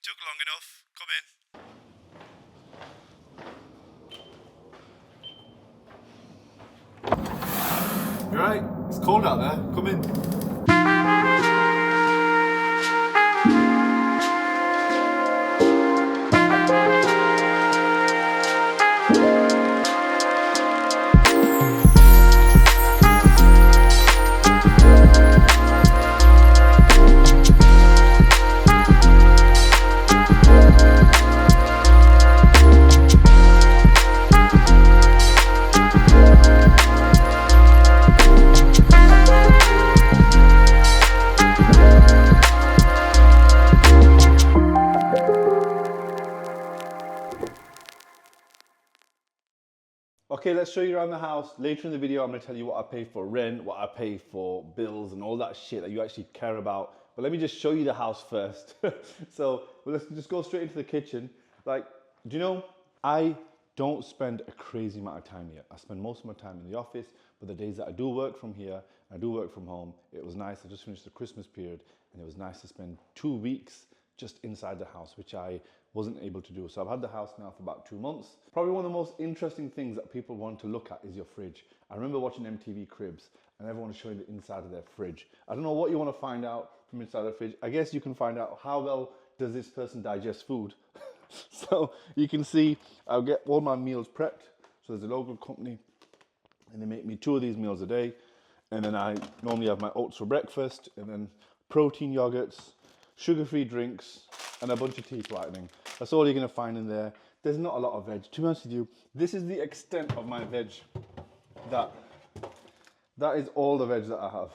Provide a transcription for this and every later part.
took long enough. Come in. You're right. It's cold out there. Come in. Okay, let's show you around the house. Later in the video, I'm gonna tell you what I pay for rent, what I pay for bills and all that shit that you actually care about. But let me just show you the house first. So let's just go straight into the kitchen. Like, do you know, I don't spend a crazy amount of time here. I spend most of my time in the office, but the days that I do work from here, I do work from home. It was nice, I just finished the Christmas period, and it was nice to spend 2 weeks just inside the house, which I wasn't able to do. So I've had the house now for about 2 months. Probably one of the most interesting things that people want to look at is your fridge. I remember watching MTV Cribs and everyone showing the inside of their fridge. I don't know what you want to find out from inside the fridge. I guess you can find out how well does this person digest food. So you can see I'll get all my meals prepped. So there's a local company and they make me 2 of these meals a day. And then I normally have my oats for breakfast and then protein yogurts, sugar-free drinks, and a bunch of teeth whitening. That's all you're gonna find in there. There's not a lot of veg. To be honest with you, this is the extent of my veg. That is all the veg that I have.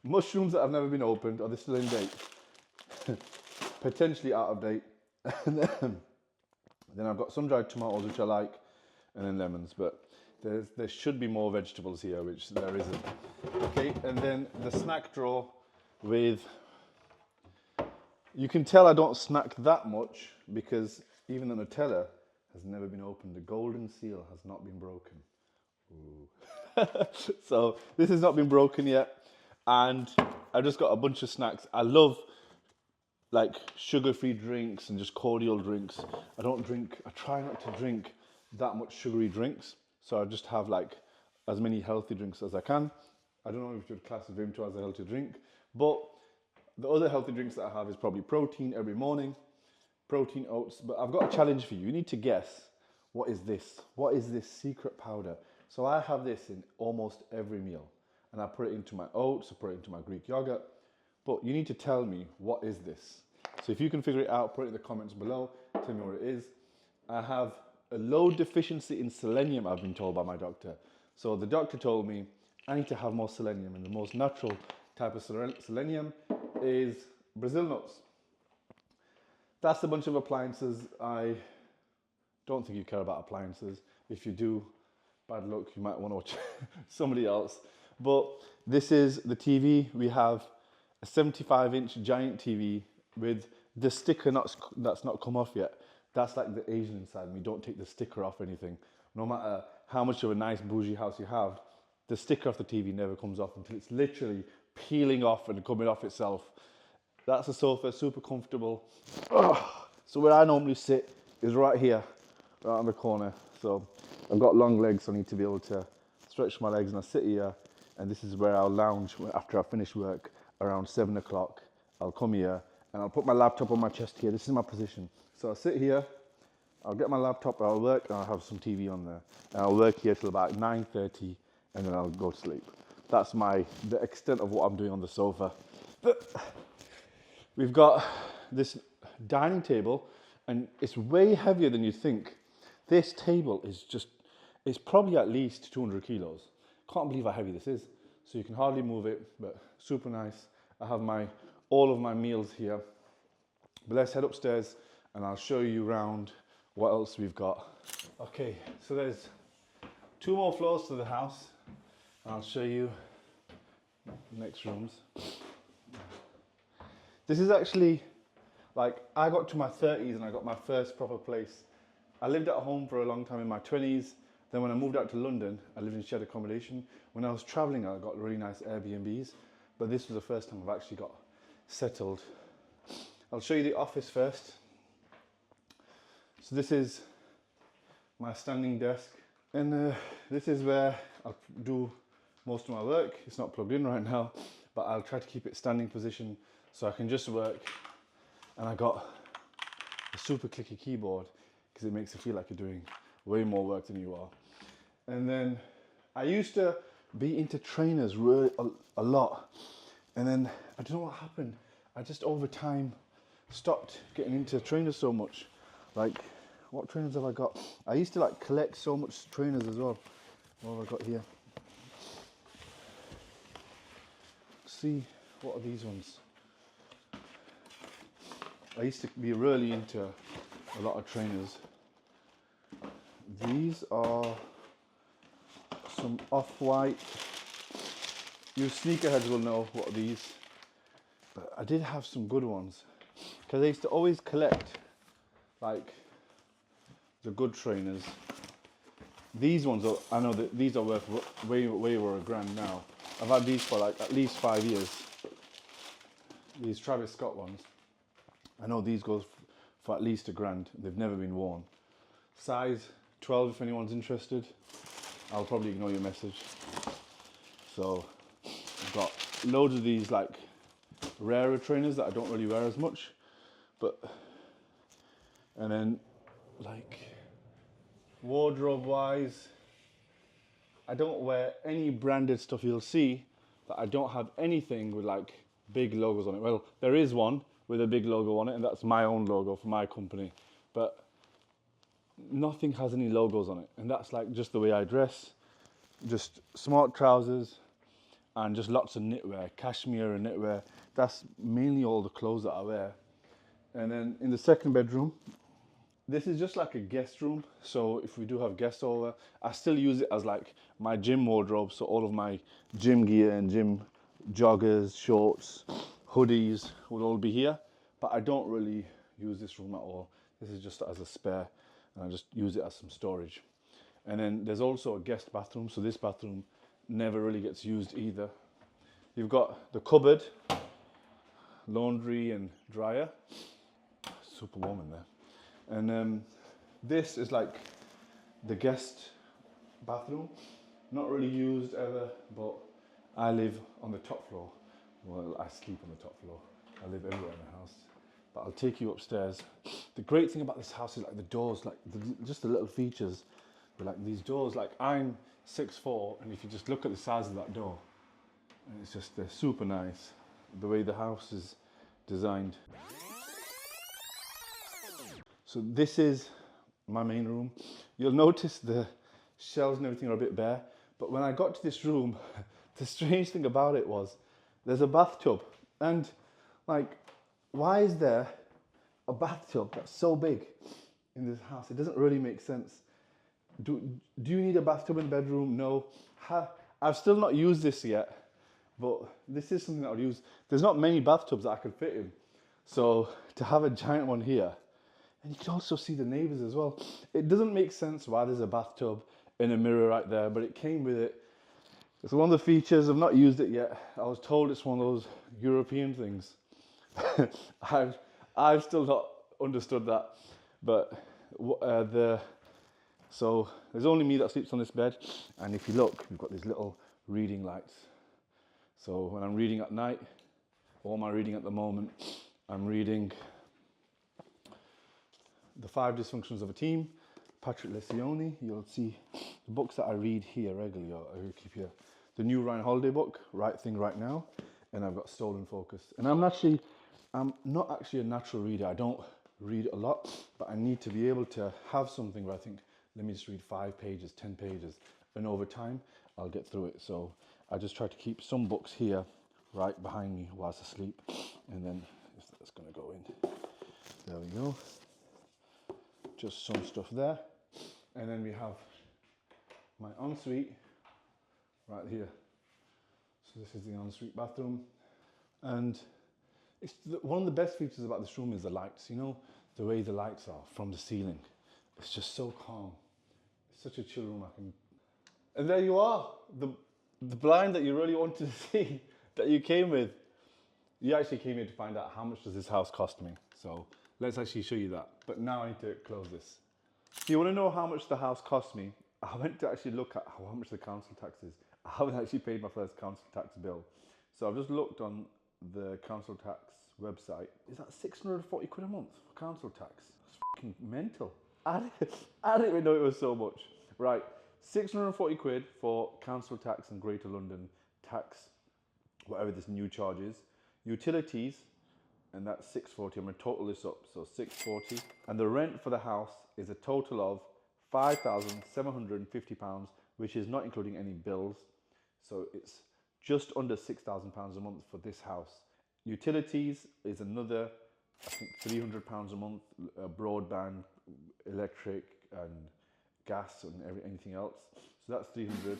Mushrooms that have never been opened, are they still in date? Potentially out of date. And then I've got some dried tomatoes, which I like, and then lemons, but there should be more vegetables here, which there isn't. Okay, and then the snack drawer with, you can tell I don't snack that much because even the Nutella has never been opened. The golden seal has not been broken. So this has not been broken yet. And I've just got a bunch of snacks. I love like sugar-free drinks and just cordial drinks. I try not to drink that much sugary drinks. So I just have like as many healthy drinks as I can. I don't know if you would class Vimto as a healthy drink, but the other healthy drinks that I have is probably protein every morning, protein oats, but I've got a challenge for you. You need to guess, what is this? What is this secret powder? So I have this in almost every meal, and I put it into my oats, I put it into my Greek yogurt, but you need to tell me, what is this? So if you can figure it out, put it in the comments below, tell me what it is. I have a low deficiency in selenium, I've been told by my doctor. So the doctor told me I need to have more selenium, and the most natural type of selenium is Brazil nuts. That's a bunch of appliances. I don't think you care about appliances. If you do, bad luck, you might want to watch somebody else. But this is the TV. We have a 75-inch giant TV with the sticker that's not come off yet. That's like the Asian inside me. Don't take the sticker off or anything. No matter how much of a nice bougie house you have, the sticker off the TV never comes off until it's literally peeling off and coming off itself. That's the sofa, super comfortable. So where I normally sit is right here, right on the corner. So I've got long legs, so I need to be able to stretch my legs, and I sit here, and this is where I'll lounge after I finish work around 7 o'clock. I'll come here and I'll put my laptop on my chest here. This is my position. So I'll sit here, I'll get my laptop, I'll work, and I'll have some TV on there. And I'll work here till about 9:30, and then I'll go to sleep. That's the extent of what I'm doing on the sofa. We've got this dining table, and it's way heavier than you think. This table is it's probably at least 200 kilos. Can't believe how heavy this is. So you can hardly move it, but super nice. I have all of my meals here. But let's head upstairs and I'll show you around what else we've got. Okay, so there's 2 more floors to the house. I'll show you the next rooms. This is actually, like, I got to my 30s and I got my first proper place. I lived at home for a long time in my 20s. Then when I moved out to London, I lived in shared accommodation. When I was traveling, I got really nice Airbnbs, but this was the first time I've actually got settled. I'll show you the office first. So this is my standing desk, and this is where I'll do most of my work. It's not plugged in right now, but I'll try to keep it standing position so I can just work. And I got a super clicky keyboard because it makes you feel like you're doing way more work than you are. And then I used to be into trainers really a lot, and then I don't know what happened. I just over time stopped getting into trainers so much. Like, what trainers have I got? I used to like collect so much trainers as well. What have I got here? See, what are these ones? I used to be really into a lot of trainers. These are some Off-White. You sneakerheads will know what are these. But I did have some good ones because I used to always collect like the good trainers. These ones are, I know that these are worth way over $1,000 now. I've had these for like at least 5 years. These Travis Scott ones. I know these goes for at least $1,000. They've never been worn. Size 12 if anyone's interested. I'll probably ignore your message. So I've got loads of these like rarer trainers that I don't really wear as much. And then like wardrobe wise, I don't wear any branded stuff. You'll see that I don't have anything with like big logos on it. Well, there is one with a big logo on it, and that's my own logo for my company. But nothing has any logos on it, and that's like just the way I dress. Just smart trousers and just lots of knitwear, cashmere and knitwear. That's mainly all the clothes that I wear. And then in the second bedroom, this is just like a guest room. So if we do have guests over, I still use it as like my gym wardrobe. So all of my gym gear and gym joggers, shorts, hoodies will all be here. But I don't really use this room at all. This is just as a spare, and I just use it as some storage. And then there's also a guest bathroom. So this bathroom never really gets used either. You've got the cupboard, laundry and dryer. Super warm in there. And this is like the guest bathroom. Not really used ever, but I live on the top floor. Well, I sleep on the top floor. I live everywhere in the house. But I'll take you upstairs. The great thing about this house is like the doors, like just the little features. But like these doors, like I'm 6'4", and if you just look at the size of that door, and it's just they're super nice. The way the house is designed. So this is my main room. You'll notice the shelves and everything are a bit bare, but when I got to this room, the strange thing about it was there's a bathtub, and like, why is there a bathtub that's so big in this house? It doesn't really make sense. Do you need a bathtub in the bedroom? No. I've still not used this yet, but this is something that I would use. There's not many bathtubs that I could fit in, so to have a giant one here. And you can also see the neighbours as well. It doesn't make sense why there's a bathtub and a mirror right there, but it came with it. It's one of the features. I've not used it yet. I was told it's one of those European things. I've still not understood that. But so there's only me that sleeps on this bed. And if you look, we've got these little reading lights. So when I'm reading at night, what am I reading at the moment? I'm reading The 5 Dysfunctions of a Team, Patrick Lencioni. You'll see the books that I read here regularly. I keep here. The new Ryan Holiday book, Right Thing Right Now, and I've got Stolen Focus. And I'm not actually a natural reader. I don't read a lot, but I need to be able to have something where I think, let me just read 5 pages, 10 pages, and over time I'll get through it. So I just try to keep some books here right behind me whilst I sleep, and then if that's going to go in. There we go. Just some stuff there, and then we have my ensuite right here. So this is the ensuite bathroom, and one of the best features about this room is the lights. You know, the way the lights are from the ceiling. It's just so calm. It's such a chill room. And there you are, the blind that you really wanted to see that you came with. You actually came here to find out how much does this house cost me. So let's actually show you that. But now I need to close this. If you want to know how much the house cost me, I went to actually look at how much the council tax is. I haven't actually paid my first council tax bill. So I've just looked on the council tax website. Is that 640 quid a month for council tax? That's fucking mental. I didn't even know it was so much. Right, 640 quid for council tax in Greater London tax, whatever this new charge is. Utilities, and that's 640. I'm going to total this up. So 640. And the rent for the house is a total of £5,750, which is not including any bills. So it's just under £6,000 a month for this house. Utilities is another, I think, £300 a month, broadband, electric and gas and anything else. So that's 300.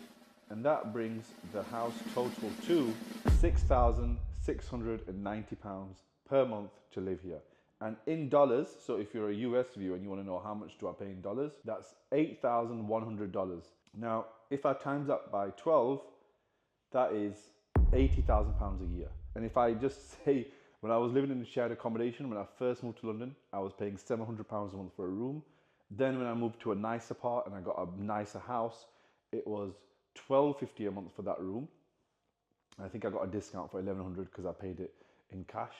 And that brings the house total to £6,690 per month to live here. And in dollars, so if you're a US viewer and you want to know how much do I pay in dollars, that's $8,100. Now, if I times that by 12, that is £80,000 a year. And if I just say, when I was living in shared accommodation, when I first moved to London, I was paying £700 a month for a room. Then when I moved to a nicer part and I got a nicer house, it was £1,250 a month for that room. I think I got a discount for £1,100 because I paid it in cash.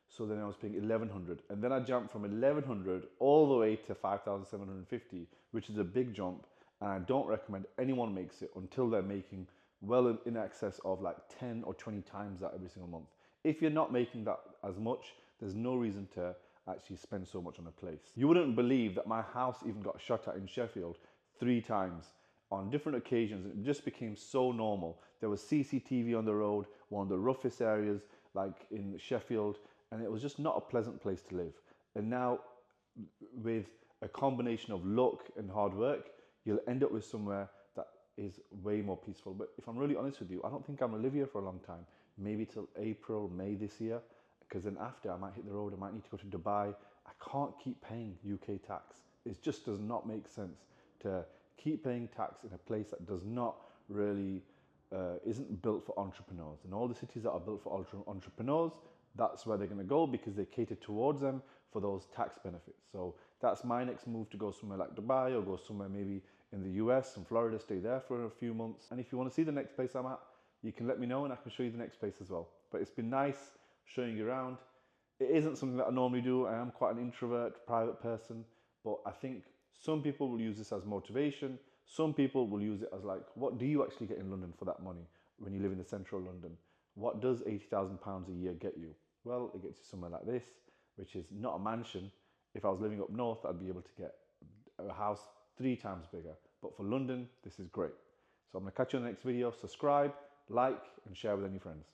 So then I was paying £1,100, and then I jumped from £1,100 all the way to £5,750, which is a big jump. And I don't recommend anyone makes it until they're making well in excess of like 10 or 20 times that every single month. If you're not making that as much, there's no reason to actually spend so much on a place. You wouldn't believe that my house even got shot at in Sheffield 3 times on different occasions. It just became so normal. There was CCTV on the road, one of the roughest areas like in Sheffield, and it was just not a pleasant place to live. And now with a combination of luck and hard work, you'll end up with somewhere that is way more peaceful. But if I'm really honest with you, I don't think I'm gonna live here for a long time. Maybe till April, May this year, because then after I might hit the road, I might need to go to Dubai. I can't keep paying UK tax. It just does not make sense to keep paying tax in a place that does not really, isn't built for entrepreneurs. And all the cities that are built for entrepreneurs, that's where they're going to go because they cater towards them for those tax benefits. So that's my next move, to go somewhere like Dubai or go somewhere maybe in the US and Florida, stay there for a few months. And if you want to see the next place I'm at, you can let me know and I can show you the next place as well. But it's been nice showing you around. It isn't something that I normally do. I am quite an introvert, private person, but I think some people will use this as motivation. Some people will use it as like, what do you actually get in London for that money when you live in the central London? What does £80,000 a year get you? Well, it gets you somewhere like this, which is not a mansion. If I was living up north, I'd be able to get a house 3 times bigger. But for London, this is great. So I'm going to catch you in the next video. Subscribe, like, and share with any friends.